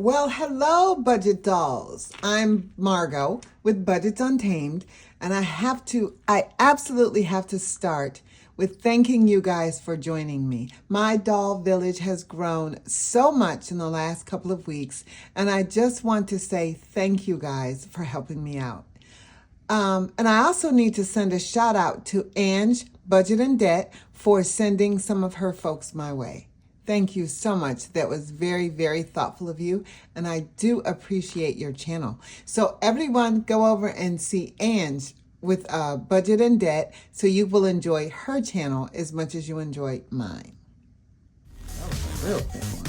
Well, hello, budget dolls. I'm Margeaux with Budgets Untamed, and I absolutely have to start with thanking you guys for joining me. My doll village has grown so much in the last couple of weeks, and I just want to say thank you guys for helping me out. And I also need to send a shout out to Ange, Budget and Debt, for sending some of her folks my way. Thank you so much. That was very, very thoughtful of you, and I do appreciate your channel. So everyone go over and see Ange with Budget and Debt so you will enjoy her channel as much as you enjoy mine. That was a real big one.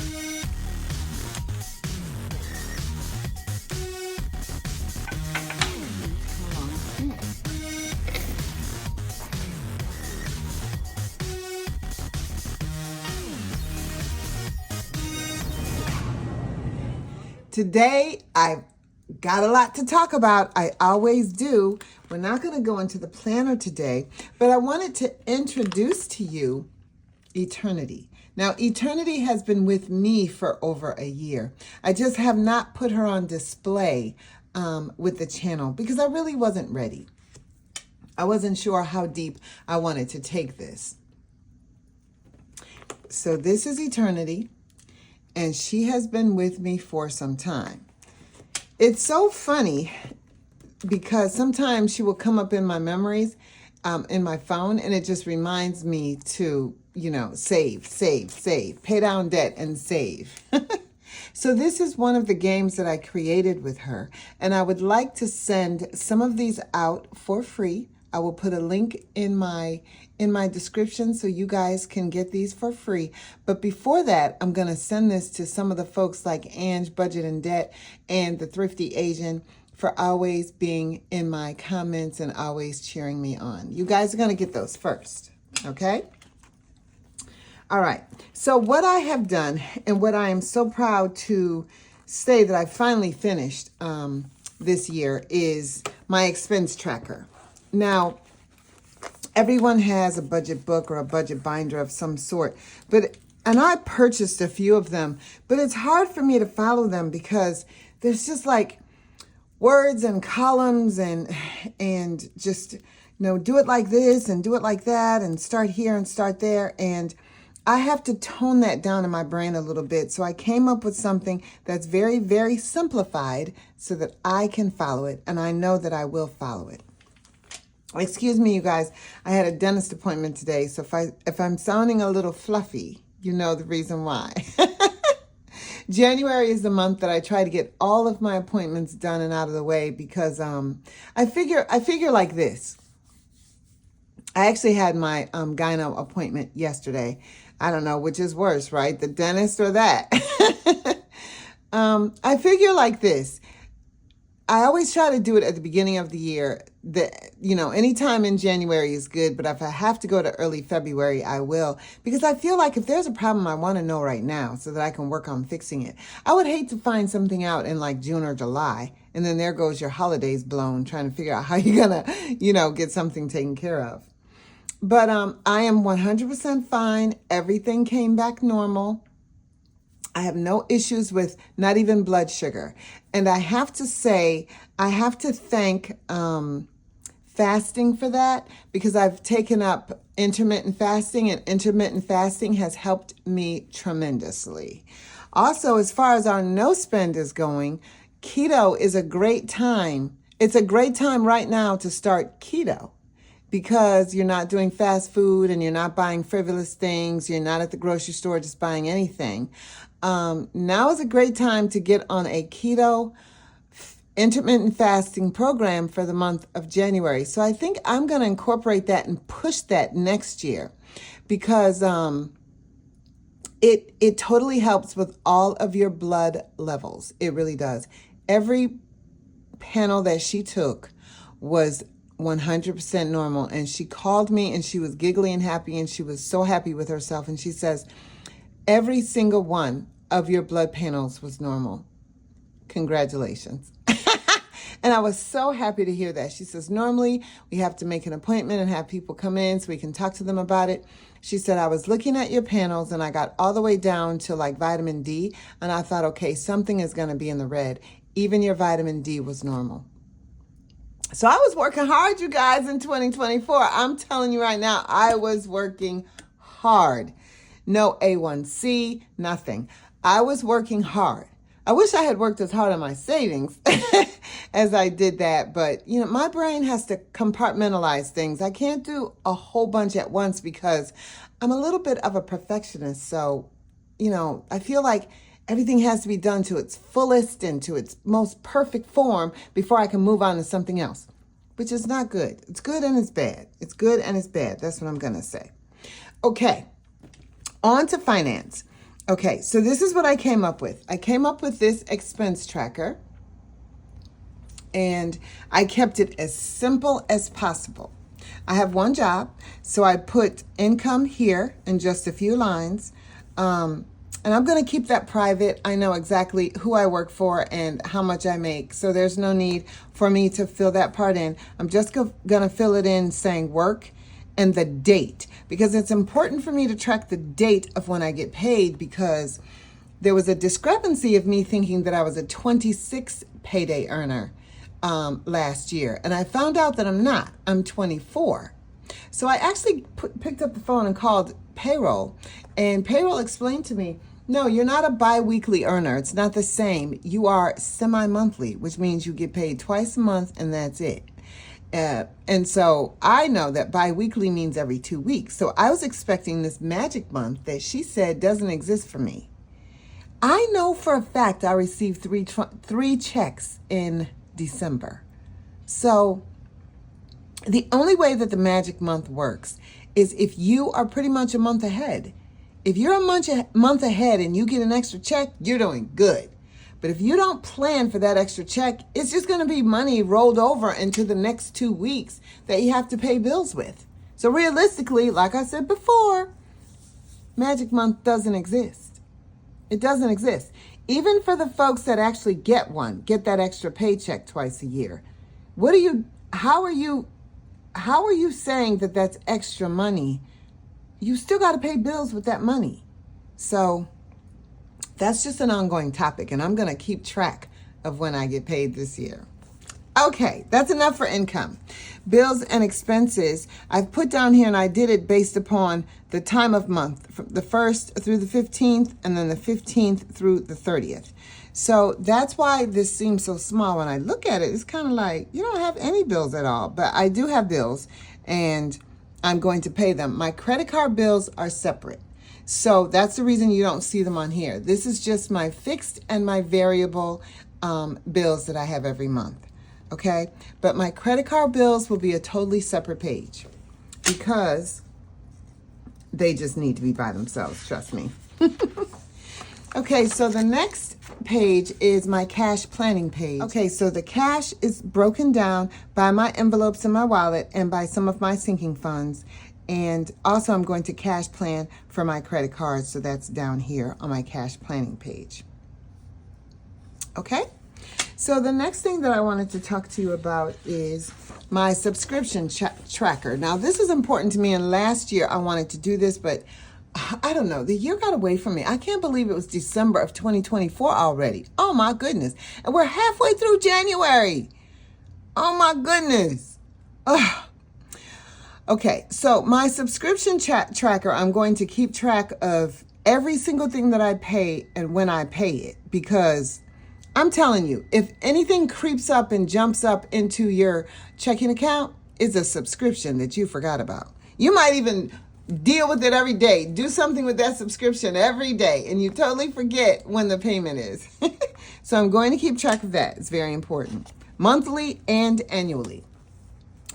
Today, I've got a lot to talk about. I always do. We're not going to go into the planner today, but I wanted to introduce to you Eternity. Now, Eternity has been with me for over a year. I just have not put her on display with the channel because I really wasn't ready. I wasn't sure how deep I wanted to take this. So this is Eternity, and she has been with me for some time. It's so funny because sometimes she will come up in my memories in my phone, and it just reminds me to, save, pay down debt and save. So this is one of the games that I created with her, and I would like to send some of these out for free. I will put a link in my description so you guys can get these for free. But before that, I'm going to send this to some of the folks like Ange, Budget and Debt, and the Thrifty Asian for always being in my comments and always cheering me on. You guys are going to get those first, okay? All right. So what I have done, and what I am so proud to say that I finally finished this year, is my expense tracker. Now, everyone has a budget book or a budget binder of some sort, and I purchased a few of them, but it's hard for me to follow them because there's just like words and columns and just, do it like this and do it like that and start here and start there. And I have to tone that down in my brain a little bit. So I came up with something that's very, very simplified so that I can follow it, and I know that I will follow it. Excuse me, you guys. I had a dentist appointment today, so if I'm sounding a little fluffy, you know the reason why. January is the month that I try to get all of my appointments done and out of the way because I figure like this. I actually had my gyno appointment yesterday. I don't know which is worse, right? The dentist or that. I figure like this. I always try to do it at the beginning of the year. Anytime in January is good, but if I have to go to early February, I will. Because I feel like if there's a problem, I want to know right now so that I can work on fixing it. I would hate to find something out in like June or July, and then there goes your holidays blown, trying to figure out how you're going to, get something taken care of. But I am 100% fine. Everything came back normal. I have no issues with not even blood sugar. And I have to say, I have to thank fasting for that, because I've taken up intermittent fasting, and intermittent fasting has helped me tremendously. Also, as far as our no spend is going, keto is a great time. It's a great time right now to start keto, because you're not doing fast food and you're not buying frivolous things. You're not at the grocery store just buying anything. Now is a great time to get on a keto intermittent fasting program for the month of January. So I think I'm going to incorporate that and push that next year, because it totally helps with all of your blood levels. It really does. Every panel that she took was 100% normal, and she called me and she was giggly and happy, and she was so happy with herself, and she says, every single one of your blood panels was normal. Congratulations. And I was so happy to hear that. She says, normally we have to make an appointment and have people come in so we can talk to them about it. She said, I was looking at your panels and I got all the way down to like vitamin D. And I thought, okay, something is going to be in the red. Even your vitamin D was normal. So I was working hard, you guys, in 2024. I'm telling you right now, I was working hard. No A1C, nothing. I was working hard. I wish I had worked as hard on my savings as I did that. But, you know, my brain has to compartmentalize things. I can't do a whole bunch at once because I'm a little bit of a perfectionist. So, you know, I feel like everything has to be done to its fullest and to its most perfect form before I can move on to something else, which is not good. It's good and it's bad. It's good and it's bad. That's what I'm going to say. Okay, on to finance. Okay, so this is what I came up with. I came up with this expense tracker, and I kept it as simple as possible. I have one job, so I put income here in just a few lines. And I'm going to keep that private. I know exactly who I work for and how much I make. So there's no need for me to fill that part in. I'm just going to fill it in saying work and the date, because it's important for me to track the date of when I get paid, because there was a discrepancy of me thinking that I was a 26 payday earner last year. And I found out that I'm not. I'm 24. So I actually picked up the phone and called payroll, and payroll explained to me, no, you're not a bi-weekly earner. It's not the same. You are semi-monthly, which means you get paid twice a month and that's it. And so I know that bi-weekly means every 2 weeks. So I was expecting this magic month that she said doesn't exist for me. I know for a fact I received three checks in December. So the only way that the magic month works is if you are pretty much a month ahead. If you're a month ahead and you get an extra check, you're doing good. But if you don't plan for that extra check, it's just going to be money rolled over into the next 2 weeks that you have to pay bills with. So realistically, like I said before, magic month doesn't exist. It doesn't exist. Even for the folks that actually get that extra paycheck twice a year. How are you saying that that's extra money? You still got to pay bills with that money. So that's just an ongoing topic, and I'm going to keep track of when I get paid this year. Okay, that's enough for income. Bills and expenses, I've put down here, and I did it based upon the time of month, from the 1st through the 15th, and then the 15th through the 30th. So that's why this seems so small. When I look at it, it's kind of like, you don't have any bills at all. But I do have bills, and I'm going to pay them. My credit card bills are separate. So that's the reason you don't see them on here. This is just my fixed and my variable bills that I have every month. Okay? But my credit card bills will be a totally separate page because they just need to be by themselves. Trust me. Okay, so the next page is my cash planning page. Okay, so the cash is broken down by my envelopes in my wallet and by some of my sinking funds. And also I'm going to cash plan for my credit cards, so that's down here on my cash planning page. Okay, so the next thing that I wanted to talk to you about is my subscription tracker. Now, this is important to me, and last year I wanted to do this, but I don't know. The year got away from me. I can't believe it was December of 2024 already. Oh, my goodness. And we're halfway through January. Oh, my goodness. Ugh. Okay, so my subscription tracker, I'm going to keep track of every single thing that I pay and when I pay it. Because I'm telling you, if anything creeps up and jumps up into your checking account, it's a subscription that you forgot about. You might even deal with it every day. Do something with that subscription every day, and you totally forget when the payment is. So I'm going to keep track of that. It's very important. Monthly and annually.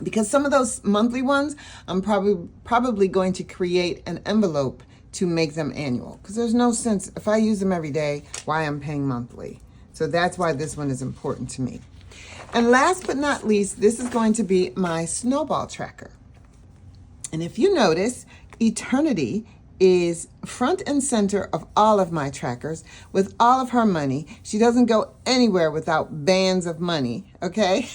Because some of those monthly ones, I'm probably going to create an envelope to make them annual. Because there's no sense, if I use them every day, why I'm paying monthly. So that's why this one is important to me. And last but not least, this is going to be my snowball tracker. And if you notice, eternity is front and center of all of my trackers with all of her money. She doesn't go anywhere without bands of money, okay?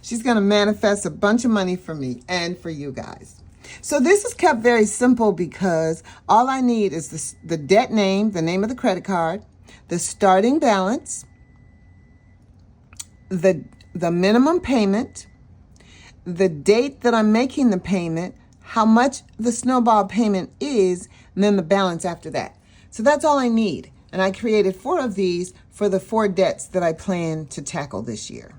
She's going to manifest a bunch of money for me and for you guys. So this is kept very simple because all I need is the debt name, the name of the credit card, the starting balance, the minimum payment, the date that I'm making the payment, how much the snowball payment is, and then the balance after that. So that's all I need. And I created 4 of these for the 4 debts that I plan to tackle this year.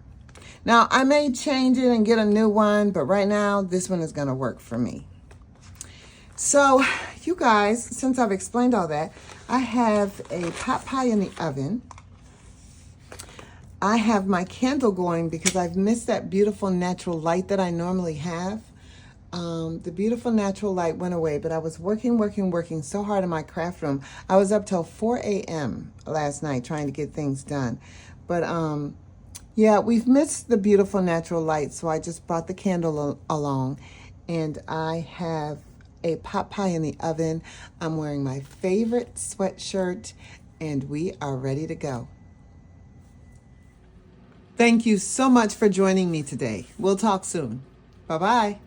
Now, I may change it and get a new one, but right now, this one is going to work for me. So, you guys, since I've explained all that, I have a pot pie in the oven. I have my candle going because I've missed that beautiful natural light that I normally have. The beautiful natural light went away, but I was working so hard in my craft room. I was up till 4 a.m. last night trying to get things done. But yeah, we've missed the beautiful natural light, so I just brought the candle along. And I have a pot pie in the oven. I'm wearing my favorite sweatshirt, and we are ready to go. Thank you so much for joining me today. We'll talk soon. Bye-bye.